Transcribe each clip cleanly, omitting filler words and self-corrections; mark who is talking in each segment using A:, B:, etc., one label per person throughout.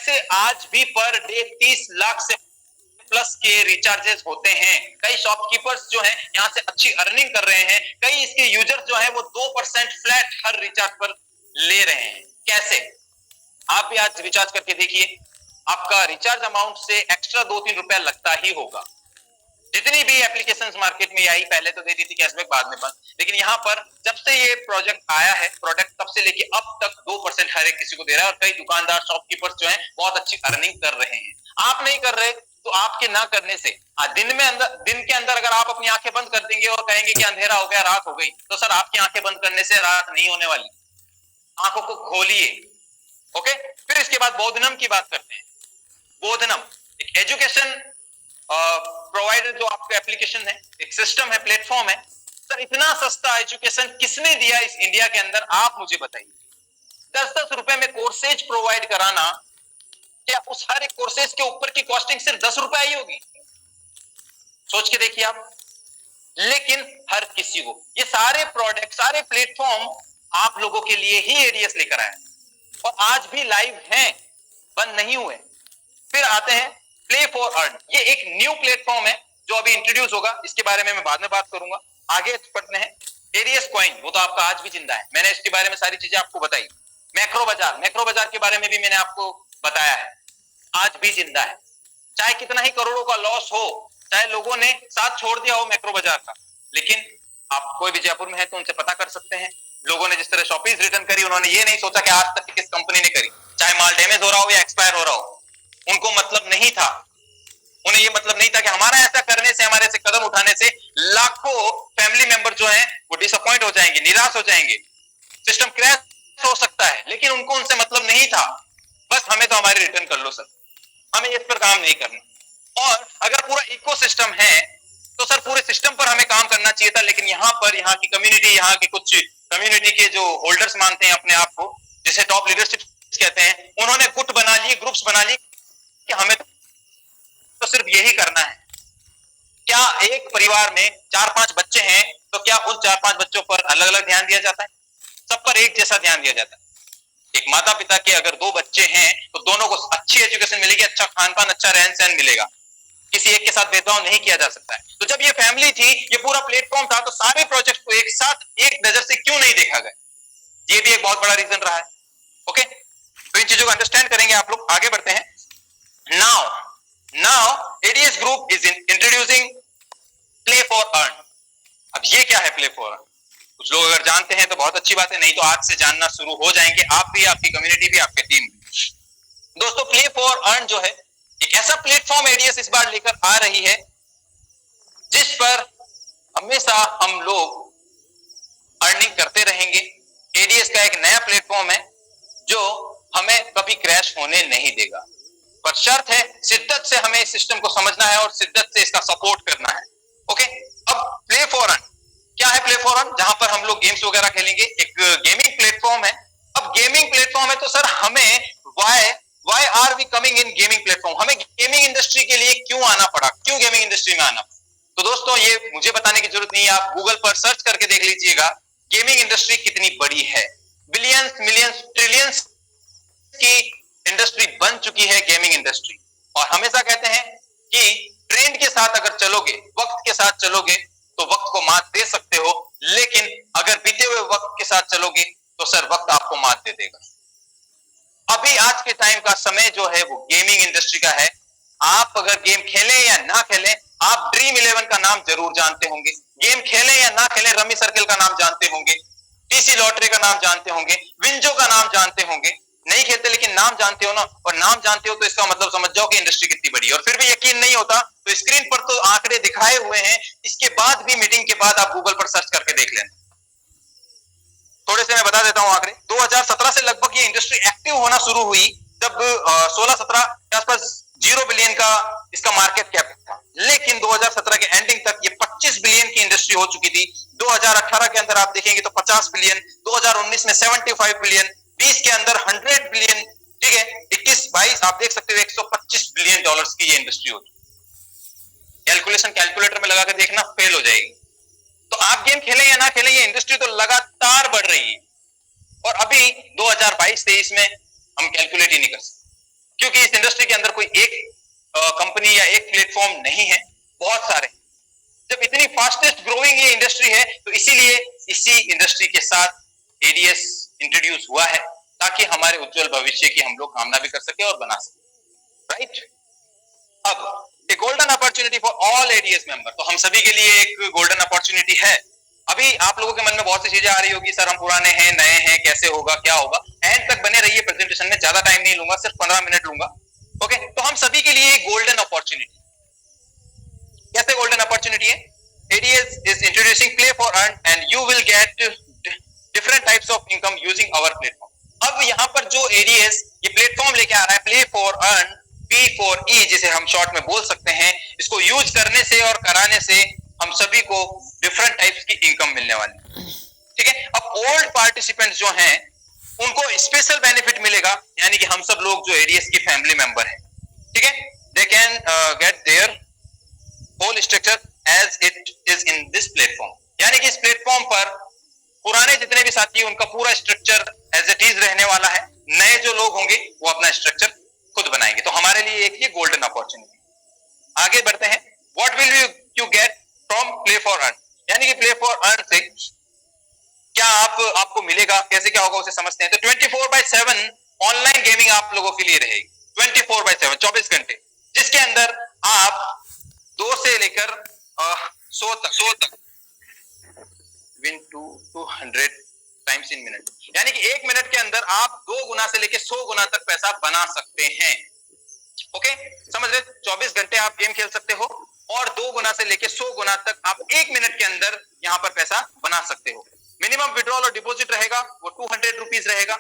A: कैसे आज भी पर डे 30 लाख से प्लस के रिचार्जेस होते हैं। कई शॉपकीपर्स जो हैं यहाँ से अच्छी अर्निंग कर रहे हैं। कई इसके यूजर्स जो हैं वो 2% फ्लैट हर रिचार्ज पर ले रहे हैं। कैसे? आप भी आज रिचार्ज करके देखिए, आपका रिचार्ज अमाउंट से एक्स्ट्रा 2-3 रुपया लगता ही होगा। जितनी भी एप्लीकेशंस मार्केट में आई, पहले तो देती थी कैशबैक, बाद में बंद, लेकिन यहाँ पर जब से ये प्रोजेक्ट आया है, प्रोडक्ट, तब से लेके अब तक 2% हर एक किसी को दे रहा है और कई दुकानदार शॉपकीपर्स जो हैं बहुत अच्छी अर्निंग कर रहे हैं। आप नहीं कर रहे तो आपके ना करने से दिन के अंदर अगर आप अपनी आंखें बंद कर देंगे और कहेंगे कि अंधेरा हो गया, रात हो गई, तो सर आपकी आंखें बंद करने से रात नहीं होने वाली। आंखों को खोलिए। ओके, फिर इसके बाद बोधनम की बात करते हैं। बोधनम एक एजुकेशन प्रोवाइडर जो आपका एप्लीकेशन है, एक सिस्टम है, प्लेटफॉर्म है। सर इतना सस्ता एजुकेशन किसने दिया इस इंडिया के अंदर, आप मुझे बताइए। 10-10 रुपए में कोर्सेज प्रोवाइड कराना, क्या उस हर एक कोर्सेज के ऊपर की कॉस्टिंग सिर्फ 10 रुपए ही होगी? सोच के देखिए आप। लेकिन हर किसी को ये सारे प्रोडक्ट, सारे प्लेटफॉर्म आप लोगों के लिए ही एडीएस लेकर आए और आज भी लाइव हैं, बंद नहीं हुए। फिर आते हैं प्ले फॉर अर्न। ये एक न्यू प्लेटफॉर्म है जो अभी इंट्रोड्यूस होगा, इसके बारे में मैं बाद में बात करूंगा। आगे पढ़ते हैं। एडीएस कॉइन, वो तो आपका आज भी जिंदा है, मैंने इसके बारे में सारी चीजें आपको बताई। मैक्रो बाजार के बारे में भी मैंने आपको बताया है, आज भी जिंदा है। चाहे कितना ही करोड़ों का लॉस हो, चाहे लोगों ने साथ छोड़ दिया हो मैक्रो बाजार का, लेकिन आप कोई भी जयपुर में है तो उनसे पता कर सकते हैं। लोगों ने जिस तरह शॉपीज रिटर्न करी, उन्होंने ये नहीं सोचा कि आज तक किस कंपनी ने करी, चाहे माल डैमेज हो रहा हो या एक्सपायर हो रहा हो, उनको मतलब नहीं था। उन्हें ये मतलब नहीं था कि हमारा ऐसा करने से, हमारे से कदम उठाने से लाखों फैमिली मेंबर जो हैं वो डिसअपॉइंट हो जाएंगे, निराश हो जाएंगे, सिस्टम क्रैश हो सकता है। लेकिन उनको उनसे मतलब नहीं था, बस हमें तो हमारी रिटर्न कर लो सर, हमें इस पर काम नहीं करना। और अगर पूरा इकोसिस्टम है तो सर पूरे सिस्टम पर हमें काम करना चाहिए था। लेकिन यहाँ पर यहाँ की कम्युनिटी, यहाँ की कुछ कम्युनिटी के जो होल्डर्स मानते हैं अपने आप को, जिसे टॉप लीडरशिप कहते हैं, उन्होंने गुट बना लिए, ग्रुप्स बना लिए कि हमें तो सिर्फ यही करना है। क्या एक परिवार में 4-5 बच्चे हैं तो क्या उन 4-5 बच्चों पर अलग अलग ध्यान दिया जाता है? सब पर एक जैसा ध्यान दिया जाता है। एक माता पिता के अगर 2 बच्चे हैं तो दोनों को अच्छी एजुकेशन मिलेगी, अच्छा खान पान, अच्छा रहन सहन मिलेगा, किसी एक के साथ भेदभाव नहीं किया जा सकता है। तो जब ये फैमिली थी, ये पूरा प्लेटफॉर्म था, तो सारे प्रोजेक्ट को एक साथ एक नजर से क्यों नहीं देखा गया? ये भी एक बहुत बड़ा रीजन रहा है। ओके, तो इन चीजों को अंडरस्टैंड करेंगे आप लोग। आगे बढ़ते हैं। Now ADS group is introducing play for earn. अब ये क्या है प्ले फॉर अर्न? कुछ लोग अगर जानते हैं तो बहुत अच्छी बात है, नहीं तो आज से जानना शुरू हो जाएंगे आप भी, आपकी कम्युनिटी भी, आपकी टीम भी। दोस्तों, प्ले फॉर अर्न जो है एक ऐसा प्लेटफॉर्म एडीएस इस बार लेकर आ रही है जिस पर हमेशा हम लोग अर्निंग करते रहेंगे। एडीएस का एक नया प्लेटफॉर्म है जो हमें कभी क्रैश होने नहीं देगा, पर शर्त है शिद्दत से हमें इस सिस्टम को समझना है और शिद्दत से इसका सपोर्ट करना है। ओके, अब प्ले फॉर अर्न क्या है? प्ले फॉर अर्न जहां पर हम लोग गेम्स वगैरह खेलेंगे, एक गेमिंग प्लेटफॉर्म है। अब गेमिंग प्लेटफॉर्म है तो सर हमें why are we coming in gaming platform? हमें गेमिंग इंडस्ट्री के लिए क्यों आना पड़ा, क्यों गेमिंग इंडस्ट्री में आना? तो दोस्तों, ये मुझे बताने की जरूरत नहीं है, आप गूगल पर सर्च करके देख लीजिएगा गेमिंग इंडस्ट्री कितनी बड़ी है। बिलियंस, मिलियंस, ट्रिलियंस की इंडस्ट्री बन चुकी है गेमिंग इंडस्ट्री। और हमेशा कहते हैं कि ट्रेंड के साथ अगर चलोगे, वक्त के साथ चलोगे तो वक्त को मात दे सकते हो, लेकिन अगर बीते हुए वक्त के साथ चलोगे तो सर वक्त आपको मात दे देगा। अभी आज के टाइम का समय जो है वो गेमिंग इंडस्ट्री का है। आप अगर गेम खेलें या ना खेलें, आप ड्रीम 11 का नाम जरूर जानते होंगे। गेम खेलें या ना खेलें, रमी सर्किल का नाम जानते होंगे, टीसी लॉटरी का नाम जानते होंगे, विंजो का नाम जानते होंगे। नहीं खेलते लेकिन नाम जानते हो ना, और नाम जानते हो तो इसका मतलब समझ जाओ कि इंडस्ट्री कितनी बड़ी है। और फिर भी यकीन नहीं होता तो स्क्रीन पर तो आंकड़े दिखाए हुए हैं, इसके बाद भी मीटिंग के बाद आप गूगल पर सर्च करके देख लेना। थोड़े से मैं बता देता हूं आंकड़े। 2017 से लगभग ये इंडस्ट्री एक्टिव होना शुरू हुई, जब 16-17 के आसपास 0 बिलियन का इसका मार्केट कैप था। लेकिन 2017 के एंडिंग तक ये 25 बिलियन की इंडस्ट्री हो चुकी थी। 2018 के अंदर आप देखेंगे तो 50 बिलियन, 2019 में 75 बिलियन, 20 के अंदर 100 बिलियन, ठीक है, 21-22 आप देख सकते हो 125 बिलियन डॉलर्स की ये इंडस्ट्री होती है। कैलकुलेशन कैलकुलेटर में लगाकर देखना, फेल हो जाएगी। तो आप गेम खेलें या ना खेलें, ये इंडस्ट्री तो लगातार बढ़ रही है। और अभी 2022-23 में हम कैलकुलेट ही नहीं कर सकते क्योंकि इस इंडस्ट्री के अंदर कोई एक कंपनी या एक प्लेटफॉर्म नहीं है, बहुत सारे। जब इतनी फास्टेस्ट ग्रोइंग ये इंडस्ट्री है तो इसीलिए इसी इंडस्ट्री के साथ एडीएस इंट्रोड्यूस हुआ है, ताकि हमारे उज्जवल भविष्य की हम लोग कामना भी कर सके और बना सके, राइट। अब a golden opportunity for all ADS member, तो हम सभी के लिए एक गोल्डन अपॉर्चुनिटी है। अभी आप लोगों के मन में बहुत सी चीजें आ रही होगी, सर हम पुराने हैं नए हैं, कैसे होगा क्या होगा। एंड तक बने रहिए प्रेजेंटेशन में, ज्यादा टाइम नहीं लूंगा, सिर्फ 15 मिनट लूंगा। ओके, तो हम सभी के लिए गोल्डन अपॉर्चुनिटी, कैसे गोल्डन अपॉर्चुनिटी है? ADS is introducing play for earn and you will get different types of income using our platform. अब यहाँ पर जो ADS ये प्लेटफॉर्म लेके आ रहा है, play for earn, P for E जिसे हम शॉर्ट में बोल सकते हैं, इसको यूज करने से और कराने से हम सभी को डिफरेंट टाइप्स की इनकम मिलने वाली, ठीक है। अब ओल्ड पार्टिसिपेंट्स जो हैं उनको स्पेशल बेनिफिट मिलेगा, यानी कि हम सब लोग जो ADS की फैमिली मेंबर हैं, ठीक है, they can get their whole structure as it is in this platform. यानी कि इस प्लेटफॉर्म पर पुराने जितने भी साथी उनका पूरा स्ट्रक्चर एज इट इज रहने वाला है, नए जो लोग होंगे वो अपना स्ट्रक्चर खुद बनाएंगे। तो हमारे लिए एक ये गोल्डन अपॉर्चुनिटी। आगे बढ़ते हैं, what will you get from play for earn, यानी कि प्ले फॉर अर्न से क्या आपको मिलेगा, कैसे क्या होगा उसे समझते हैं। तो 24/7 ऑनलाइन गेमिंग आप लोगों के लिए रहेगी, 24/7 24 घंटे, जिसके अंदर आप 2 से लेकर 100 तक विन 200 टाइम्स इन मिनट, यानी कि 1 मिनट के अंदर आप 2 गुना से लेकर 100 गुना तक पैसा बना सकते हैं। ओके, समझ रहे? 24 घंटे आप गेम खेल सकते हो और 2 गुना से लेकर 100 गुना तक आप 1 मिनट के अंदर यहां पर पैसा बना सकते हो। मिनिमम विड्रॉल और डिपॉजिट रहेगा वो 200 रुपीज रहेगा।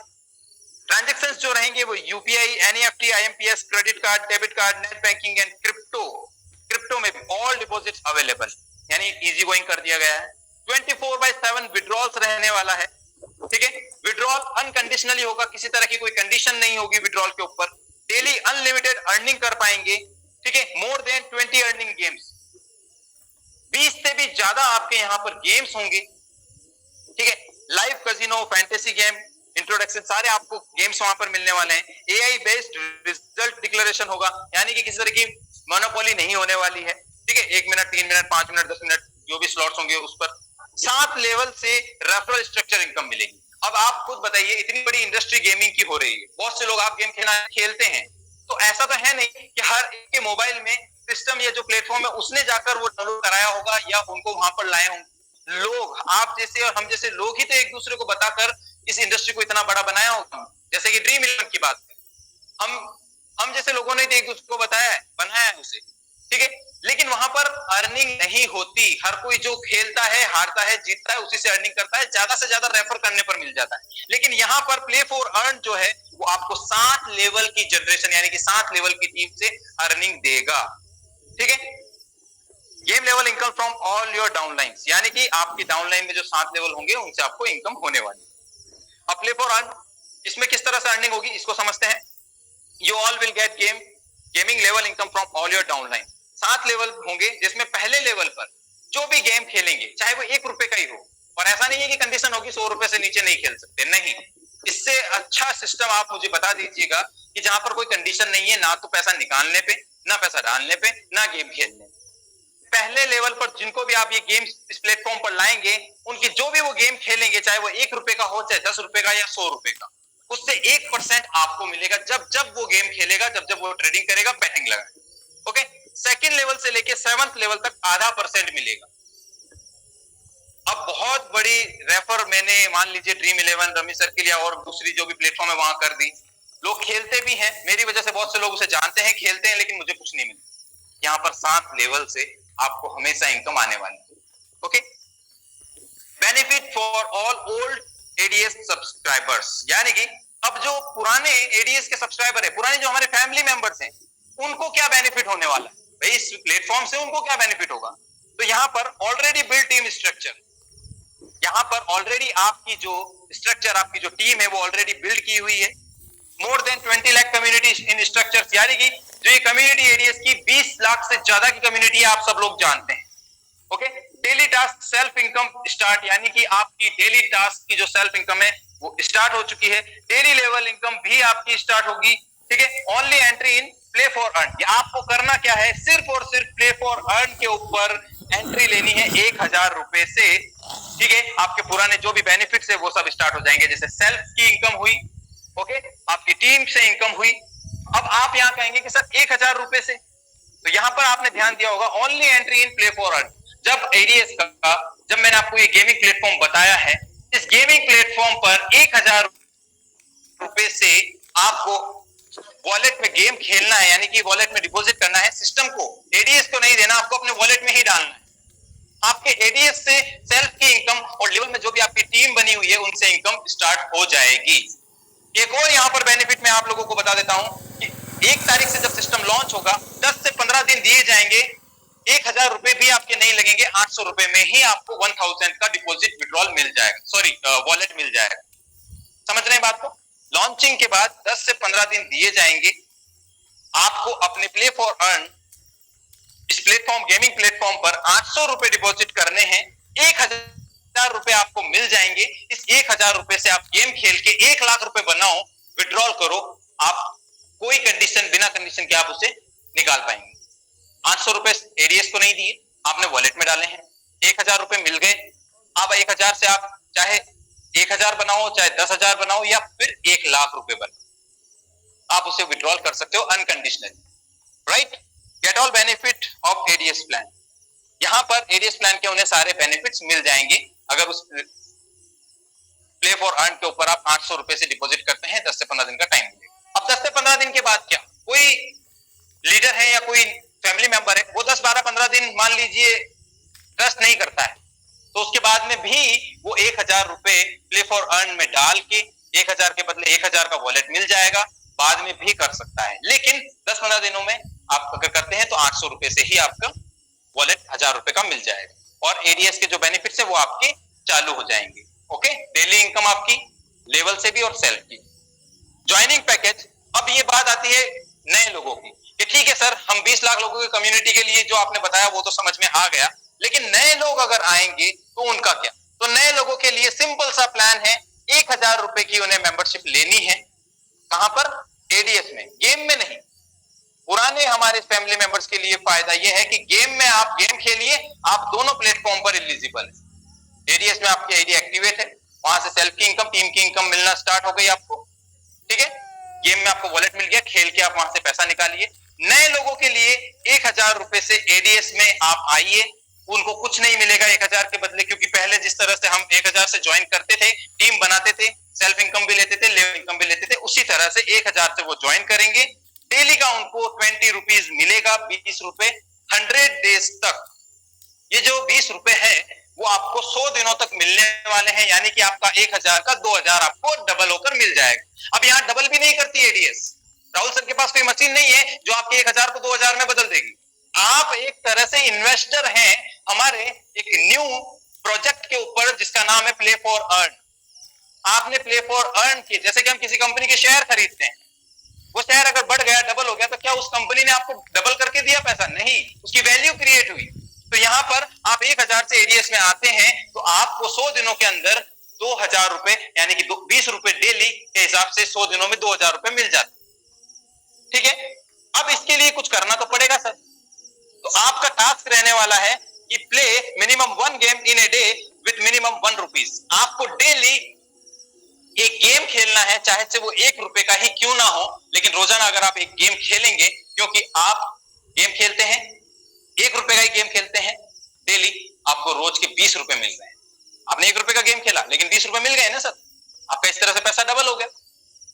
A: ट्रांजेक्शंस जो रहेंगे वो UPI, NEFT, IMPS, credit card, debit card, net banking and crypto में भी ऑल डिपॉजिट्स अवेलेबल, यानी इजी गोइंग कर दिया गया है। 24/7 विड्रॉल्स रहने वाला है, ठीक है। विड्रॉल अनकंडीशनली होगा, किसी तरह की कोई कंडीशन नहीं होगी विड्रॉल के ऊपर। डेली अनलिमिटेड अर्निंग कर पाएंगे, ठीक है। मोर देन 20 अर्निंग गेम्स, 20 से भी ज्यादा आपके यहाँ पर गेम्स होंगे, ठीक है। लाइव कजिनो, फैंटेसी गेम, इंट्रोडक्शन, सारे आपको गेम्स वहां पर मिलने वाले हैं। एआई बेस्ड रिजल्ट डिक्लेरेशन होगा, यानी कि किसी तरह की मोनोपोली नहीं होने वाली है, ठीक है। 1 मिनट, 3 मिनट, 5 मिनट, 10 मिनट जो भी स्लॉट्स होंगे उस पर 7 लेवल से रेफरल स्ट्रक्चर इनकम मिलेगी। अब आप खुद बताइए, इतनी बड़ी इंडस्ट्री गेमिंग की हो रही है, बहुत से लोग आप गेम खेलते हैं, तो ऐसा तो है नहीं कि हर एक के मोबाइल में सिस्टम या जो प्लेटफॉर्म है उसने जाकर वो डाउनलोड कराया होगा या उनको वहां पर लाए होंगे। लोग, आप जैसे और हम जैसे लोग ही तो एक दूसरे को बताकर इस इंडस्ट्री को इतना बड़ा बनाया होगा। जैसे कि ड्रीम 11 की बात करें, हम जैसे लोगों ने एक दूसरे को बताया है, बनाया है उसे, ठीक है। लेकिन वहां पर अर्निंग नहीं होती, हर कोई जो खेलता है, हारता है, जीतता है, उसी से अर्निंग करता है, ज्यादा से ज्यादा रेफर करने पर मिल जाता है। लेकिन यहाँ पर प्ले फॉर अर्न जो है वो आपको 7 लेवल की जनरेशन, यानी कि 7 लेवल की टीम से अर्निंग देगा, ठीक है। Game level income from all your downlines, यानी कि आपकी डाउनलाइन में जो 7 लेवल होंगे उनसे आपको इनकम होने वाली। अब प्ले फॉर अर्न, इसमें किस तरह से अर्निंग होगी इसको समझते हैं। You all will get gaming level income from all your downline. 7 level होंगे, जिसमें पहले लेवल पर जो भी गेम खेलेंगे, चाहे वो 1 रुपए का ही हो, और ऐसा नहीं है कि कंडीशन होगी 100 रुपए से नीचे नहीं खेल सकते, नहीं। इससे अच्छा सिस्टम आप मुझे बता दीजिएगा कि जहां पर कोई कंडीशन नहीं है, ना तो पैसा निकालने पे, ना पैसा डालने पे, ना गेम खेलने। पहले लेवल पर जिनको भी आप ये गेम इस प्लेटफॉर्म पर लाएंगे, उनकी जो भी वो गेम खेलेंगे, चाहे वो 1 रुपए का हो, चाहे 10 रुपए का या 100 रुपए का, उससे 1% आपको मिलेगा जब वो गेम खेलेगा, जब वो ट्रेडिंग करेगा, बैटिंग लगाएगा। ओके, सेकंड लेवल से लेके 7th लेवल तक ½ % मिलेगा। अब बहुत बड़ी रेफर मैंने, मान लीजिए ड्रीम 11, रमी सर्किल या और दूसरी जो भी प्लेटफॉर्म है वहां कर दी। लोग खेलते भी हैं, मेरी वजह से बहुत से लोग उसे जानते हैं, खेलते हैं, लेकिन मुझे कुछ नहीं मिलता। यहाँ पर 7 लेवल से आपको हमेशा इनकम आने वाली है। Okay, benefit for all old ADS subscribers, यानी कि अब जो पुराने एडीएस के सब्सक्राइबर है, पुराने जो हमारे फैमिली मेंबर्स हैं, उनको क्या बेनिफिट होने वाला है भाई इस प्लेटफॉर्म से, उनको क्या बेनिफिट होगा। तो यहाँ पर ऑलरेडी बिल्ट टीम स्ट्रक्चर, यहाँ पर ऑलरेडी आपकी जो स्ट्रक्चर, आपकी जो टीम है वो ऑलरेडी बिल्ड की हुई है। More than 20 lakh community in structures, यानी कि जो ये कम्युनिटी एडीएस की 20 लाख से ज्यादा की कम्युनिटी है, आप सब लोग जानते हैं। Okay, daily task self income start, यानी कि आपकी डेली टास्क की जो सेल्फ इनकम है वो स्टार्ट हो चुकी है। डेली लेवल इनकम भी आपकी स्टार्ट होगी। ठीक है, only entry in play for earn. ये आपको करना क्या है, सिर्फ और सिर्फ प्ले फॉर अर्न के ऊपर एंट्री लेनी है 1000 रुपए से। ठीक है, आपके पुराने जो भी बेनिफिट्स है वो सब स्टार्ट हो जाएंगे। जैसे सेल्फ की इनकम हुई, ओके, आपकी टीम से इनकम हुई। अब आप यहां कहेंगे कि सर 1000 रुपए से, तो यहां पर आपने ध्यान दिया होगा only entry in play for earn. जब एडीएस का, जब मैंने आपको ये गेमिंग प्लेटफॉर्म बताया है, इस गेमिंग प्लेटफॉर्म पर 1000 रुपए से आपको वॉलेट में गेम खेलना है, यानी कि वॉलेट में डिपॉजिट करना है। सिस्टम को, एडीएस को नहीं देना, आपको अपने वॉलेट में ही डालना है। आपके एडीएस से सेल्फ की इनकम और लेवल में जो भी आपकी टीम बनी हुई है उनसे इनकम स्टार्ट हो जाएगी। एक और यहां पर बेनिफिट मैं आप लोगों को बता देता हूं कि 1 तारीख से जब सिस्टम लॉन्च होगा 10 से 15 दिन दिए जाएंगे, 1000 रुपए भी आपके नहीं लगेंगे, 800 रुपए में ही आपको 1000 का डिपॉजिट विड्रॉल मिल जाएगा, सॉरी वॉलेट मिल जाएगा। समझ रहे हैं बात को? लॉन्चिंग के बाद 10 से 15 दिन दिए जाएंगे आपको अपने प्ले फॉर अर्न इस प्लेटफॉर्म, गेमिंग प्लेटफॉर्म पर 800 रुपए डिपॉजिट करने हैं, 1000 रुपए आपको मिल जाएंगे। इस 1000 रुपए से आप गेम खेल के 1 लाख रुपए बनाओ, विड्रॉल करो, आप कोई कंडीशन, बिना कंडीशन के आप उसे निकाल पाएंगे। 800 रुपए एडीएस को नहीं दिए, आपने वॉलेट में डाले हैं, 1000 रुपए मिल गए। अब 1000 से आप चाहे 1000 बनाओ, चाहे 10,000 बनाओ, या फिर 1 लाख रुपए बनाओ, आप उसे विड्रॉल कर सकते हो unconditionally, right? Get all benefit of ADS plan. यहां पर एडीएस प्लान के उन्हें सारे बेनिफिट्स मिल जाएंगे अगर उस प्ले फॉर अर्न के ऊपर आप 800 रुपए से डिपॉजिट करते हैं। 10 से 15 दिन का टाइम मिलेगा। अब 10 से 15 दिन के बाद क्या, कोई लीडर है या कोई फैमिली मेंबर है, वो 10, 12, 15 दिन मान लीजिए ट्रस्ट नहीं करता है, तो उसके बाद में भी वो 1000 रुपए प्ले फॉर अर्न में डाल के 1000 के बदले 1000 का वॉलेट मिल जाएगा, बाद में भी कर सकता है। लेकिन 10-15 दिनों में आप अगर करते हैं तो 800 रुपए से ही आपका वॉलेट 1000 रुपए का मिल जाएगा और एडीएस के जो बेनिफिट्स है वो आपके चालू हो जाएंगे। ओके, डेली इनकम आपकी लेवल से भी और सेल्फ की। ज्वाइनिंग पैकेज, अब ये बात आती है नए लोगों की कि ठीक है सर, हम 20 लाख लोगों की कम्युनिटी के लिए जो आपने बताया वो तो समझ में आ गया, लेकिन नए लोग अगर आएंगे तो उनका क्या? तो नए लोगों के लिए सिंपल सा प्लान है, 1000 रुपए की उन्हें मेंबरशिप लेनी है। कहां पर? एडीएस में, गेम में नहीं। पुराने हमारे फैमिली मेंबर्स के लिए फायदा यह है कि गेम में आप गेम खेलिए, आप दोनों प्लेटफॉर्म पर एलिजिबल है। एडीएस में आपकी आईडी एक्टिवेट है, वहां से सेल्फ की इनकम, टीम की इनकम मिलना स्टार्ट हो गई आपको, ठीक है। गेम में आपको वॉलेट मिल गया, खेल के आप वहां से पैसा निकालिए। नए लोगों के लिए 1000 रुपए से एडीएस में आप आइए, उनको कुछ नहीं मिलेगा 1000 के बदले, क्योंकि पहले जिस तरह से हम 1000 से ज्वाइन करते थे, टीम बनाते थे, सेल्फ इनकम भी लेते थे, लेवल इनकम भी लेते थे, उसी तरह से 1000 से वो ज्वाइन करेंगे। डेली का उनको 20 रुपीज मिलेगा, 20 रुपए 100 डेज तक। ये जो 20 रुपए है वो आपको 100 दिनों तक मिलने वाले हैं, यानी कि आपका 1000 का 2000 आपको डबल होकर मिल जाएगा। अब यहाँ डबल भी नहीं करती एडीएस, राहुल सर के पास कोई मशीन नहीं है जो आपके 1000 को 2000 में बदल देगी। आप एक तरह से इन्वेस्टर हैं हमारे एक न्यू प्रोजेक्ट के ऊपर जिसका नाम है प्ले फॉर अर्न। आपने प्ले फॉर अर्न किए, जैसे कि हम किसी कंपनी के शेयर खरीदते हैं, वो शेयर अगर बढ़ गया, डबल हो गया, तो क्या उस कंपनी ने आपको डबल करके दिया पैसा? नहीं, उसकी वैल्यू क्रिएट हुई। तो यहां पर आप 1000 से एडीएस में आते हैं तो आपको 100 दिनों के अंदर 2000 रुपए, यानी कि 20 रुपए डेली के हिसाब से 100 दिनों में 2000 रुपए मिल जाते, ठीक है। अब इसके लिए कुछ करना तो पड़ेगा सर, तो आपका टास्क रहने वाला है कि play minimum 1 game in a day with minimum 1 rupees. आपको डेली एक गेम खेलना है, चाहे से वो 1 रुपए का ही क्यों ना हो, लेकिन रोजाना अगर आप एक गेम खेलेंगे, क्योंकि आप गेम खेलते हैं 1 रुपए का ही गेम खेलते हैं डेली, आपको रोज के 20 रुपए मिल रहे हैं। आपने 1 रुपए का गेम खेला लेकिन 20 रुपए मिल गए ना सर, आपका इस तरह से पैसा डबल हो गया।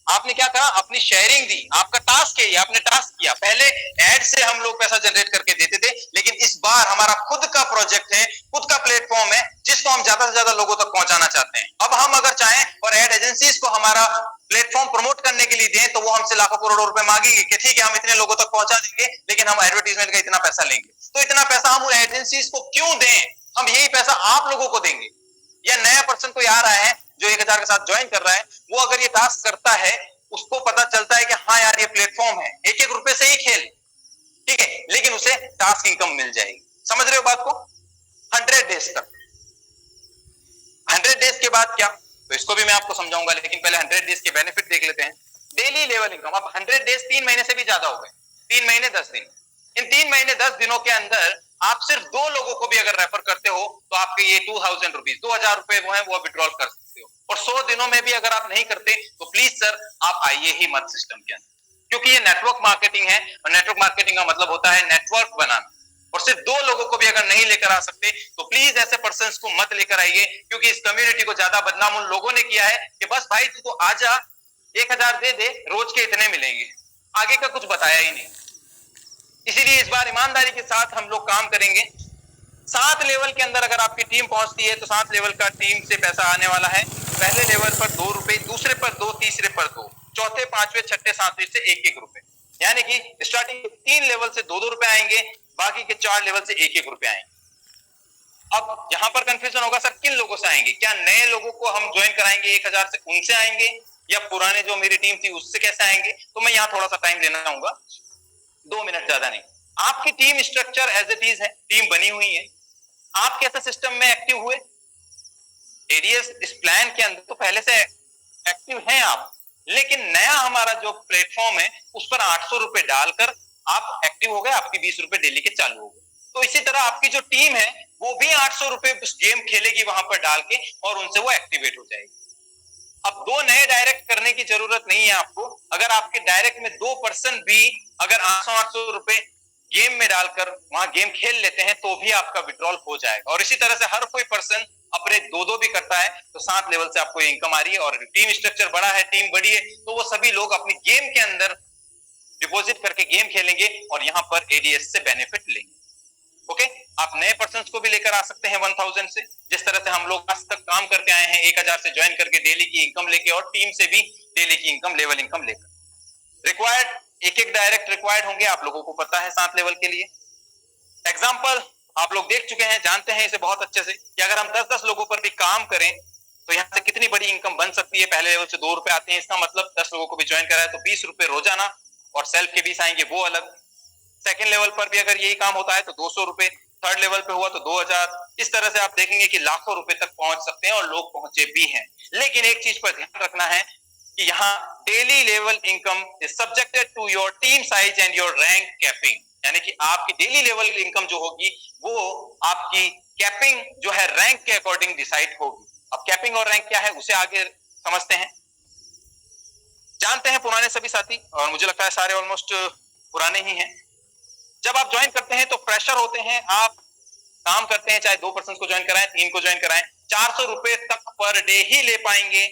A: आपने क्या कहा? अपनी शेयरिंग दी, आपका टास्क है, आपने टास्क किया। पहले एड से हम लोग पैसा जनरेट करके देते थे, लेकिन इस बार हमारा खुद का प्रोजेक्ट है, खुद का प्लेटफॉर्म है, जिसको हम ज्यादा से ज्यादा लोगों तक पहुंचाना चाहते हैं। अब हम अगर चाहें और एड एजेंसीज को हमारा प्लेटफॉर्म प्रमोट करने के लिए दें, तो वो हमसे लाखों करोड़ों रुपए मांगेगी कि ठीक है हम इतने लोगों तक पहुंचा देंगे, लेकिन हम एडवर्टीजमेंट का इतना पैसा लेंगे। तो इतना पैसा हम उन एजेंसीज को क्यों दें? हम यही पैसा आप लोगों को देंगे। या नया पर्सन कोई आ रहा है जो 1000 के साथ ज्वाइन कर रहा है, वो अगर ये टास्क करता है, उसको पता चलता है कि हाँ यार ये प्लेटफॉर्म है, 1-1 रुपए से ही खेल, ठीक है, लेकिन उसे टास्क इनकम मिल जाएगी। समझ रहे हो बात को? 100 डेज तक। 100 डेज के बाद क्या, तो इसको भी मैं आपको समझाऊंगा, लेकिन पहले 100 डेज के बेनिफिट देख लेते हैं। Daily level income. अब 100 डेज 3 महीने से भी ज्यादा हो गए, 3 महीने 10 दिन। इन 3 महीने 10 दिनों के अंदर आप सिर्फ 2 लोगों को भी अगर रेफर करते हो तो आपके ये 2000 रुपीज, 2000 रुपए वो है वो विड्रॉल कर सकते हो। और 100 दिनों में भी अगर आप नहीं करते तो प्लीज सर आप आइए ही मत सिस्टम के अंदर, क्योंकि ये नेटवर्क मार्केटिंग है और नेटवर्क मार्केटिंग का मतलब होता है नेटवर्क बनाना। और सिर्फ 2 लोगों को भी अगर नहीं लेकर आ सकते तो प्लीज ऐसे पर्संस को मत लेकर आइए, क्योंकि इस कम्युनिटी को ज्यादा बदनाम उन लोगों ने किया है कि बस भाई तू तो आजा, 1000 दे दे, रोज के इतने मिलेंगे, आगे का कुछ बताया ही नहीं। इसीलिए इस बार ईमानदारी के साथ हम लोग काम करेंगे। 7 लेवल के अंदर अगर आपकी टीम पहुंचती है तो 7 लेवल का टीम से पैसा आने वाला है। पहले लेवल पर 2 रुपए, दूसरे पर 2, तीसरे पर 2, चौथे, पांचवें, छठे, सातवें से 1-1 रुपए, यानी कि स्टार्टिंग 3 लेवल से 2-2 रुपए आएंगे, बाकी के 4 लेवल से 1-1 रुपए आएंगे। अब यहां पर कंफ्यूजन होगा सर किन लोगों से आएंगे, क्या नए लोगों को हम ज्वाइन कराएंगे 1000 से, उनसे आएंगे, या पुराने जो मेरी टीम थी उससे कैसे आएंगे? तो मैं यहाँ थोड़ा सा टाइम लेना चाहूंगा, 2 मिनट ज्यादा नहीं। आपकी team structure as it is है, टीम बनी हुई है। आप कैसे सिस्टम में एक्टिव हुए? एडीएस इस प्लान के अंदर तो पहले से एक्टिव हैं आप, लेकिन नया हमारा जो प्लेटफॉर्म है उस पर 800 रुपए डालकर आप एक्टिव हो गए, आपकी 20 रुपए डेली के चालू हो गए। तो इसी तरह आपकी जो टीम है वो भी 800 रुपए गेम खेलेगी वहां पर डाल के, और उनसे वो एक्टिवेट हो जाएगी। अब 2 नए डायरेक्ट करने की जरूरत नहीं है आपको। अगर आपके डायरेक्ट में 2 पर्सन भी अगर 800 रुपए गेम में डालकर वहां गेम खेल लेते हैं तो भी आपका विड्रॉल हो जाएगा। और इसी तरह से हर कोई पर्सन अपने 2-2 भी करता है तो 7 लेवल से आपको इनकम आ रही है। और टीम स्ट्रक्चर बड़ा है, टीम बड़ी है, तो वो सभी लोग अपनी गेम के अंदर डिपॉजिट करके गेम खेलेंगे और यहाँ पर एडीएस से बेनिफिट लेंगे। ओके, आप नए पर्सन को भी लेकर आ सकते हैं 1000 से, जिस तरह से हम लोग आज तक काम करके आए हैं, 1000 से ज्वाइन करके डेली की इनकम लेके, और टीम से भी डेली की इनकम, लेवल इनकम लेकर। रिक्वायर्ड 1-1 डायरेक्ट रिक्वायर्ड होंगे, आप लोगों को पता है 7 लेवल के लिए। एग्जाम्पल आप लोग देख चुके हैं, जानते हैं इसे बहुत अच्छे से कि अगर हम 10-10 लोगों पर भी काम करें तो यहाँ से कितनी बड़ी इनकम बन सकती है। पहले लेवल से 2 रुपए आते हैं, इसका मतलब 10 लोगों को भी ज्वाइन कराए तो 20 रुपए रोजाना, और सेल्फ के 20 आएंगे वो अलग। सेकंड लेवल पर भी अगर यही काम होता है तो 200 रुपए, थर्ड लेवल पे हुआ तो 2000। इस तरह से आप देखेंगे कि लाखों रुपए तक पहुंच सकते हैं, और लोग पहुंचे भी हैं। लेकिन एक चीज पर ध्यान रखना है कि यहाँ daily level income is subjected to your team size and your rank capping, यानी कि आपकी डेली लेवल इनकम जो होगी वो आपकी कैपिंग जो है रैंक के अकॉर्डिंग डिसाइड होगी। अब कैपिंग और रैंक क्या है उसे आगे समझते हैं। जानते हैं पुराने सभी साथी, और मुझे लगता है सारे ऑलमोस्ट पुराने ही हैं। जब आप ज्वाइन करते हैं तो फ्रेशर होते हैं, आप काम करते हैं, चाहे 2 पर्सन को ज्वाइन कराएं, 3 को ज्वाइन कराएं, 400 रुपए तक पर डे ही ले पाएंगे।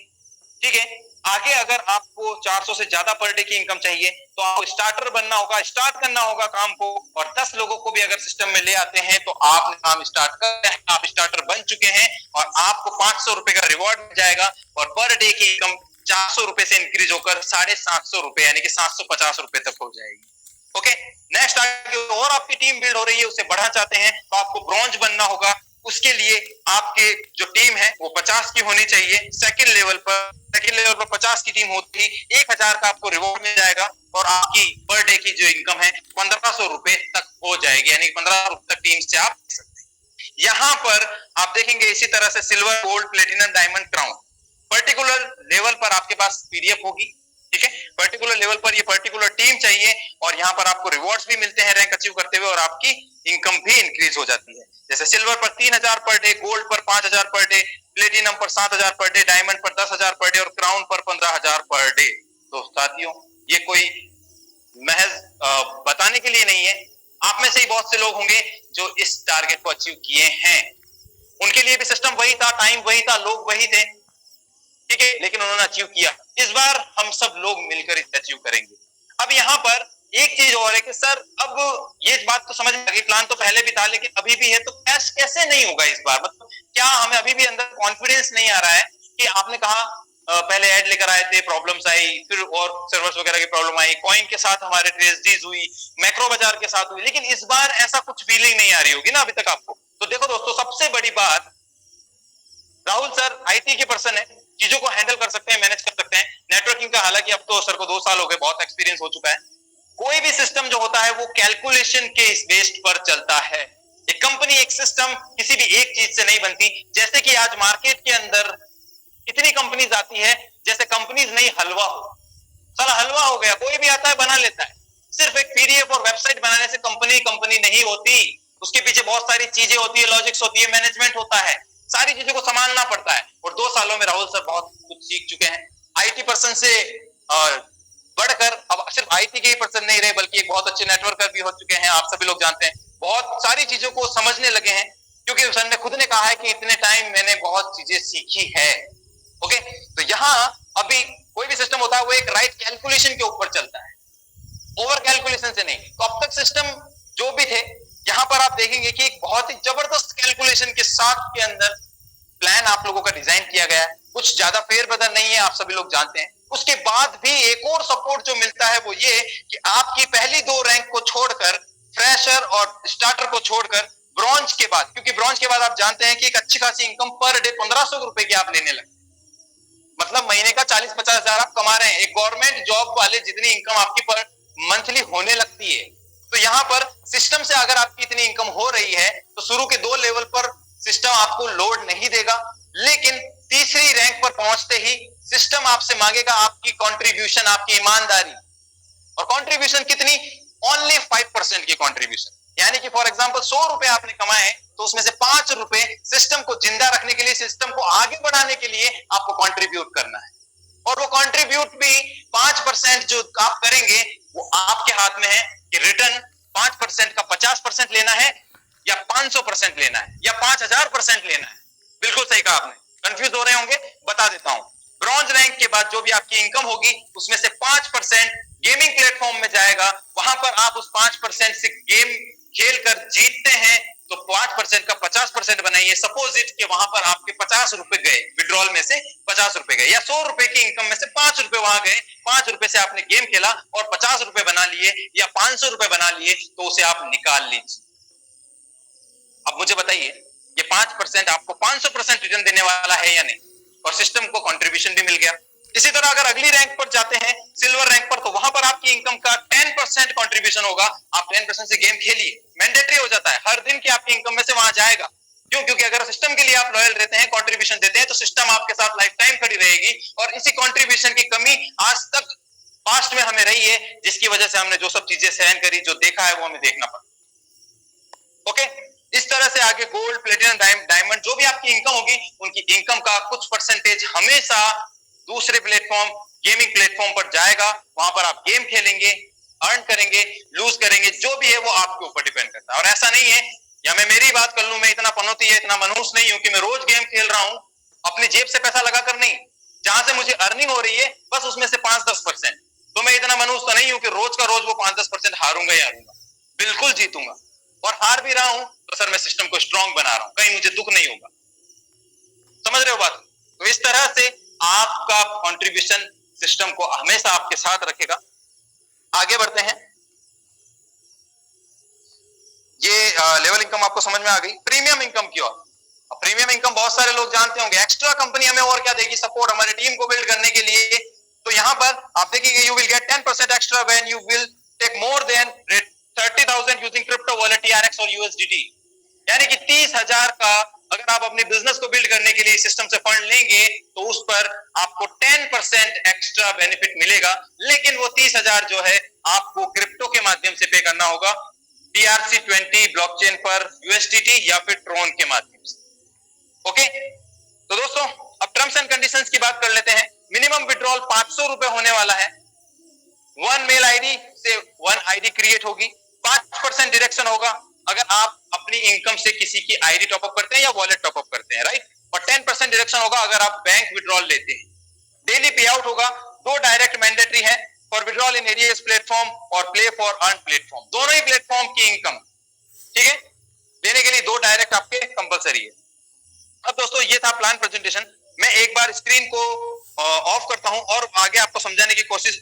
A: ठीक है, आगे अगर आपको 400 से ज्यादा पर डे की इनकम चाहिए तो आपको स्टार्टर बनना होगा, स्टार्ट करना होगा काम को। और 10 लोगों को भी अगर सिस्टम में ले आते हैं तो आपने काम स्टार्ट कर, आप स्टार्टर बन चुके हैं, और आपको 500 रुपए का रिवॉर्ड मिल जाएगा, और पर डे की इनकम 400 रुपए से इंक्रीज होकर 750 रुपए यानी कि 750 रुपए तक हो जाएगी। ओके, नेक्स्ट आगे और आपकी टीम बिल्ड हो रही है, उसे बढ़ा चाहते हैं तो आपको ब्रॉन्ज बनना होगा। उसके लिए आपके जो टीम है वो 50 की होनी चाहिए। सेकंड लेवल पर 50 की टीम होती, 1000 का आपको रिवॉर्ड मिल जाएगा, और आपकी पर डे की जो इनकम है 1500 रुपए तक हो जाएगी, यानी 1500 रुपए तक टीम से आप दे सकते हैं। यहाँ पर आप देखेंगे इसी तरह से silver, gold, platinum, diamond, crown, particular level पर आपके पास पीडीएफ होगी। ठीक है, पर्टिकुलर लेवल पर ये पर्टिकुलर टीम चाहिए, और यहाँ पर आपको रिवॉर्ड्स भी मिलते हैं रैंक अचीव करते हुए, और आपकी इनकम भी इंक्रीज हो जाती है। जैसे सिल्वर पर 3000 पर डे, गोल्ड पर 5000 पर डे, प्लेटिनम पर 7000 पर डे, डायमंड पर 10,000 पर डे, और क्राउन पर 15,000 पर डे। तो साथियों ये कोई महज बताने के लिए नहीं है, आप में से ही बहुत से लोग होंगे जो इस टारगेट को अचीव किए हैं। उनके लिए भी सिस्टम वही था, टाइम वही था, लोग वही थे, ठीक है, लेकिन उन्होंने अचीव किया। इस बार हम सब लोग मिलकर इसे अचीव करेंगे। अब यहाँ पर एक चीज और है कि सर अब ये बात तो समझ में आ गई, प्लान तो पहले भी था लेकिन अभी भी है, तो कैश कैसे नहीं होगा इस बार? मतलब क्या हमें अभी भी अंदर कॉन्फिडेंस नहीं आ रहा है कि आपने कहा पहले ऐड लेकर आए थे, प्रॉब्लम्स आई, फिर और सर्वर्स वगैरह की प्रॉब्लम आई, कॉइन के साथ हमारे ट्रेजडीज हुई, मैक्रो बाजार के साथ हुई, लेकिन इस बार ऐसा कुछ फीलिंग नहीं आ रही होगी ना अभी तक आपको। तो देखो दोस्तों, सबसे बड़ी बात, राहुल सर आईटी के पर्सन है, चीजों को हैंडल कर सकते हैं, मैनेज कर सकते हैं। नेटवर्किंग का हालांकि अब तो सर को 2 साल हो गए, बहुत एक्सपीरियंस हो चुका है। कोई भी सिस्टम जो होता है वो कैलकुलेशन के इस बेस्ड पर चलता है। एक कंपनी, एक सिस्टम किसी भी एक चीज से नहीं बनती। जैसे कि आज मार्केट के अंदर इतनी कंपनीज आती है जैसे कंपनीज नहीं हलवा हो। सारा हलवा हो गया, कोई भी आता है बना लेता है। सिर्फ एक पीडीएफ और वेबसाइट बनाने से कंपनी नहीं होती, उसके पीछे बहुत सारी चीजें होती है, लॉजिक्स होती है, मैनेजमेंट होता है, सारी चीजों को संभालना पड़ता है। और 2 सालों में राहुल सर बहुत कुछ सीख चुके हैं। आईटी पर्सन से बढ़कर अब सिर्फ आईटी के ही पर्सन नहीं रहे, बल्कि एक बहुत अच्छे नेटवर्कर भी हो चुके हैं। आप सभी लोग जानते हैं, बहुत सारी चीजों को समझने लगे हैं, क्योंकि सर ने खुद ने कहा है कि इतने टाइम मैंने बहुत चीजें सीखी है। ओके, तो यहाँ अभी कोई भी सिस्टम होता है वो एक राइट कैलकुलेशन के ऊपर चलता है, ओवर कैलकुलेशन से नहीं। तो अब तक सिस्टम जो भी थे, यहाँ पर आप देखेंगे कि एक बहुत ही जबरदस्त कैलकुलेशन के साथ के अंदर प्लान आप लोगों का डिजाइन किया गया है। कुछ ज्यादा फेरबदल नहीं है, आप सभी लोग जानते हैं। उसके बाद भी एक और सपोर्ट जो मिलता है वो ये कि आपकी पहली 2 रैंक को छोड़कर, फ्रेशर और स्टार्टर को छोड़कर, ब्रॉन्ज के बाद, क्योंकि ब्रॉन्ज के बाद आप जानते हैं कि एक अच्छी खासी इनकम पर डे 1500 रुपए की आप लेने लगे, मतलब महीने का 40-50 हजार आप कमा रहे हैं। एक गवर्नमेंट जॉब वाले जितनी इनकम आपकी पर मंथली होने लगती है। तो यहाँ पर सिस्टम से अगर आपकी इतनी इनकम हो रही है तो शुरू के 2 लेवल पर सिस्टम आपको लोड नहीं देगा, लेकिन तीसरी रैंक पर पहुंचते ही सिस्टम आपसे मांगेगा आपकी कंट्रीब्यूशन, आपकी ईमानदारी। और कंट्रीब्यूशन कितनी? ओनली 5% की कंट्रीब्यूशन। यानी कि फॉर एग्जांपल 100 रुपए आपने कमाए तो उसमें से 5 रुपए सिस्टम को जिंदा रखने के लिए, सिस्टम को आगे बढ़ाने के लिए आपको कंट्रीब्यूट करना है। और वो कंट्रीब्यूट भी 5% जो आप करेंगे वो आपके हाथ में है कि रिटर्न 5% का 50% लेना है या 500% लेना है या 5000% लेना है। बिल्कुल सही कहा आपने। कंफ्यूज हो रहे होंगे, बता देता हूं। ब्रॉन्ज रैंक के बाद जो भी आपकी इनकम होगी उसमें से 5% गेमिंग प्लेटफॉर्म में जाएगा। वहां पर आप उस 5% से गेम खेल कर जीतते हैं तो 5% का 50% बनाइए। सपोज इट कि वहां पर आपके 50 रुपए गए, विड्रॉल में से 50 रुपए गए, या 100 रुपए की इनकम में से 5 रुपए वहां गए, 5 रुपए से आपने गेम खेला और 50 रुपए बना लिए या 500 रुपए बना लिए, तो उसे आप निकाल लीजिए। अब मुझे बताइए, ये 5% आपको 500% रिटर्न देने वाला है या नहीं? और सिस्टम को कंट्रीब्यूशन भी मिल गया। इसी तरह अगर अगली रैंक पर जाते हैं, सिल्वर रैंक पर, तो वहां पर आपकी इनकम का 10% कंट्रीब्यूशन होगा। आप 10% से गेम खेलिए, मैंडेटरी हो जाता है, हर दिन की आपकी इनकम में से वहां जाएगा। क्यों? क्योंकि अगर सिस्टम के लिए आप लॉयल रहते हैं, कंट्रीब्यूशन देते हैं, तो सिस्टम आपके साथ लाइफ टाइम खड़ी रहेगी। और इसी कंट्रीब्यूशन की कमी आज तक पास्ट में हमें रही है, जिसकी वजह से हमने जो सब चीजें सहन करी, जो देखा है वो हमें देखना पड़ा। ओके, इस तरह से आगे गोल्ड, प्लेटिनम, डायमंड, जो भी आपकी इनकम होगी, उनकी इनकम का कुछ परसेंटेज हमेशा दूसरे प्लेटफॉर्म, गेमिंग प्लेटफॉर्म पर जाएगा। वहां पर आप गेम खेलेंगे, अर्न करेंगे, लूज करेंगे, जो भी है वो आपके ऊपर डिपेंड करता है। और ऐसा नहीं है, या मैं मेरी बात कर लूं, मैं इतना पनौती है, इतना मनहूस नहीं हूं कि मैं रोज गेम खेल रहा हूं अपनी जेब से पैसा लगाकर। नहीं, जहां से मुझे अर्निंग हो रही है बस उसमें से 5-10%। तो मैं इतना मनहूस तो नहीं हूं कि रोज का रोज वो 5-10% हारूंगा ही हारूंगा। बिल्कुल जीतूंगा, और हार भी रहा हूं तो सर मैं सिस्टम को स्ट्रांग बना रहा हूं, कहीं मुझे दुख नहीं होगा। समझ रहे हो बात? तो इस तरह से आपका कंट्रीब्यूशन सिस्टम को हमेशा आपके साथ रखेगा। आगे बढ़ते हैं। ये लेवल इनकम आपको समझ में आ गई। प्रीमियम इनकम की ओर। प्रीमियम इनकम बहुत सारे लोग जानते होंगे। एक्स्ट्रा कंपनी हमें और क्या देगी? सपोर्ट, हमारी टीम को बिल्ड करने के लिए। तो यहां पर आप देखेंगे, you will get 10% extra when you will take more than 30,000 using crypto wallet, TRX और USDT। यानी कि 30,000 का अगर आप अपने बिजनेस को बिल्ड करने के लिए सिस्टम से फंड लेंगे तो उस पर आपको 10% एक्स्ट्रा बेनिफिट मिलेगा। लेकिन वो 30,000 जो है आपको क्रिप्टो के माध्यम से पे करना होगा, TRC20 ब्लॉकचेन पर, USDT या फिर ट्रोन के माध्यम से। ओके, तो दोस्तों अब टर्म्स एंड कंडीशंस की बात कर लेते हैं। मिनिमम विड्रॉल 500 रुपए होने वाला है। 1 मेल आईडी से 1 आईडी क्रिएट होगी। 5% डिडक्शन होगा अगर आप अपनी इनकम से किसी की आईडी टॉपअप करते हैं या वॉलेट टॉपअप करते हैं, राइट। और 10% डिडक्शन होगा अगर आप बैंक विड्रॉल लेते हैं। डेली पे आउट होगा। 2 डायरेक्ट मैंडेटरी है, for withdrawal in areas platform और प्ले फॉर अर्न प्लेटफॉर्म। दोनों ही प्लेटफॉर्म की इनकम, ठीक है, लेने के लिए 2 डायरेक्ट आपके कंपलसरी है। अब दोस्तों ये था प्लान प्रेजेंटेशन। मैं एक बार स्क्रीन को ऑफ करता हूं और आगे आपको समझाने की कोशिश